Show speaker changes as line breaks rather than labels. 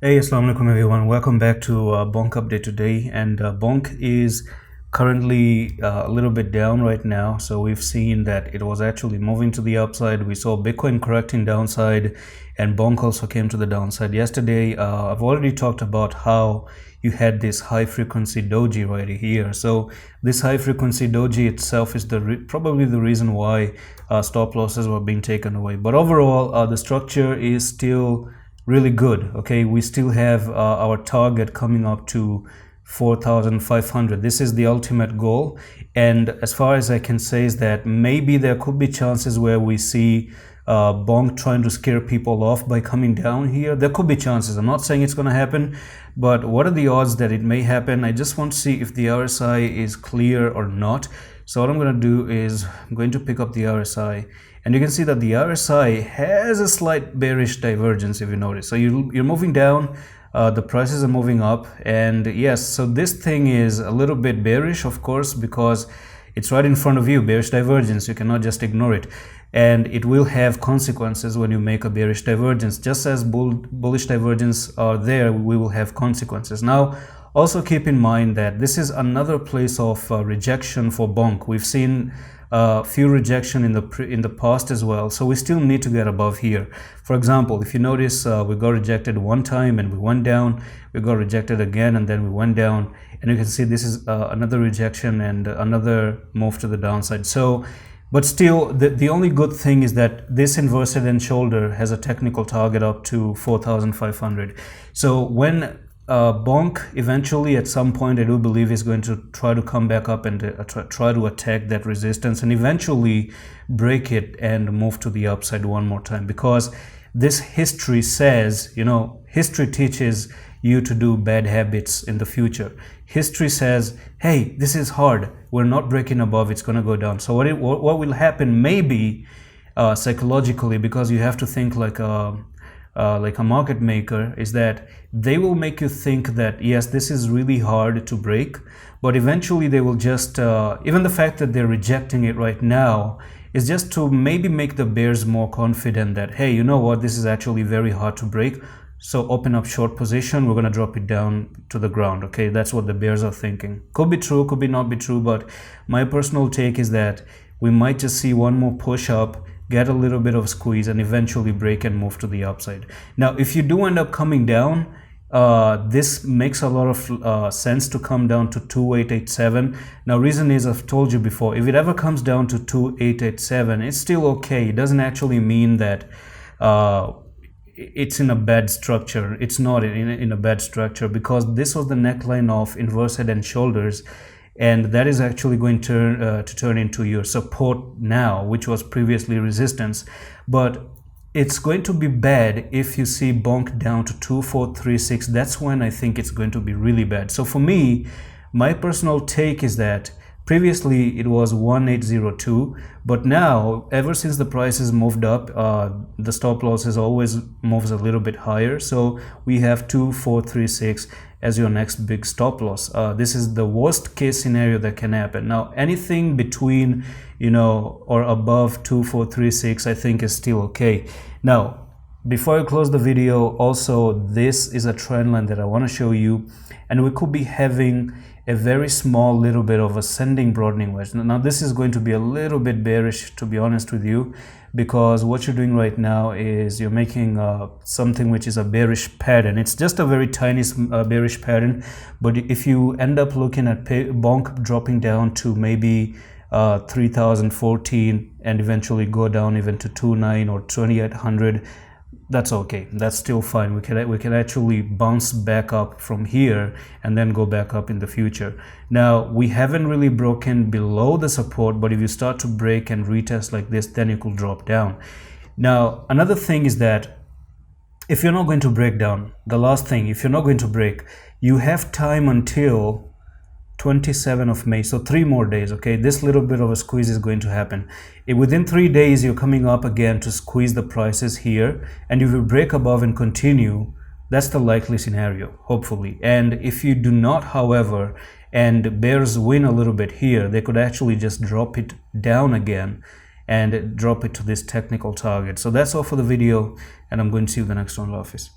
Hey, assalamu alaikum everyone. Welcome back to BONK update today. And BONK is currently a little bit down right now. So we've seen that it was actually moving to the upside. We saw Bitcoin correcting downside, and BONK also came to the downside yesterday. I've already talked about how you had this high frequency doji right here. So this high frequency doji itself is probably the reason why stop losses were being taken away. But overall, the structure is still really good. Okay, we still have our target coming up to 4,500. This is the ultimate goal, and as far as I can say is that maybe there could be chances where we see BONK trying to scare people off by coming down here. There could be chances. I'm not saying it's going to happen, but what are the odds that it may happen? I just want to see if the RSI is clear or not. So what I'm going to do is I'm going to pick up the RSI, and you can see that the RSI has a slight bearish divergence, if you notice. So you're moving down, the prices are moving up, and yes, so this thing is a little bit bearish, of course, because it's right in front of you. Bearish divergence, you cannot just ignore it, and it will have consequences when you make a bearish divergence. Just as bullish divergence are there, we will have consequences. Now, also keep in mind that this is another place of rejection for BONK. We've seen few rejection in the past as well, so we still need to get above here. For example, if you notice, we got rejected one time and we went down, we got rejected again and then we went down, and you can see this is another rejection and another move to the downside. So but still, the only good thing is that this inverse head and shoulder has a technical target up to 4,500. So when BONK eventually at some point, I do believe, is going to try to come back up and try to attack that resistance and eventually break it and move to the upside one more time, because this history says, history teaches you to do bad habits in the future. History says, hey, this is hard, we're not breaking above, it's going to go down. So what will happen maybe psychologically, because you have to think like a market maker, is that they will make you think that yes, this is really hard to break, but eventually they will just even the fact that they're rejecting it right now is just to maybe make the bears more confident that, hey, you know what, this is actually very hard to break, so open up short position, we're going to drop it down to the ground. Okay, that's what the bears are thinking. Could be true, could be not be true, but my personal take is that we might just see one more push up, get a little bit of squeeze, and eventually break and move to the upside. Now, if you do end up coming down, this makes a lot of sense to come down to 2887. Now, reason is, I've told you before, if it ever comes down to 2887, it's still okay. It doesn't actually mean that it's in a bad structure. It's not in a bad structure, because this was the neckline of inverse head and shoulders, and that is actually going to turn into your support now, which was previously resistance. But it's going to be bad if you see BONK down to 2436. That's when I think it's going to be really bad. So for me, my personal take is that previously it was 1802, but now ever since the prices moved up, the stop losses always moves a little bit higher. So we have 2436 as your next big stop loss. This is the worst case scenario that can happen. Now, anything between or above 2436, I think is still okay. Now, before I close the video, also this is a trend line that I want to show you, and we could be having a very small little bit of ascending broadening wedge. Now this is going to be a little bit bearish, to be honest with you, because what you're doing right now is you're making something which is a bearish pattern. It's just a very tiny bearish pattern, but if you end up looking at BONK dropping down to maybe 3014 and eventually go down even to 29 or 2800, that's okay, that's still fine. We can actually bounce back up from here and then go back up in the future. Now, we haven't really broken below the support, but if you start to break and retest like this, then you could drop down. Now, another thing is that if you're not going to break down, the last thing, if you're not going to break, you have time until 27th of May, so 3 more days. Okay, this little bit of a squeeze is going to happen. Within 3 days, you're coming up again to squeeze the prices here, and if you break above and continue, that's the likely scenario, hopefully. And if you do not, however, and bears win a little bit here, they could actually just drop it down again and drop it to this technical target. So that's all for the video, and I'm going to see you in the next one. Office.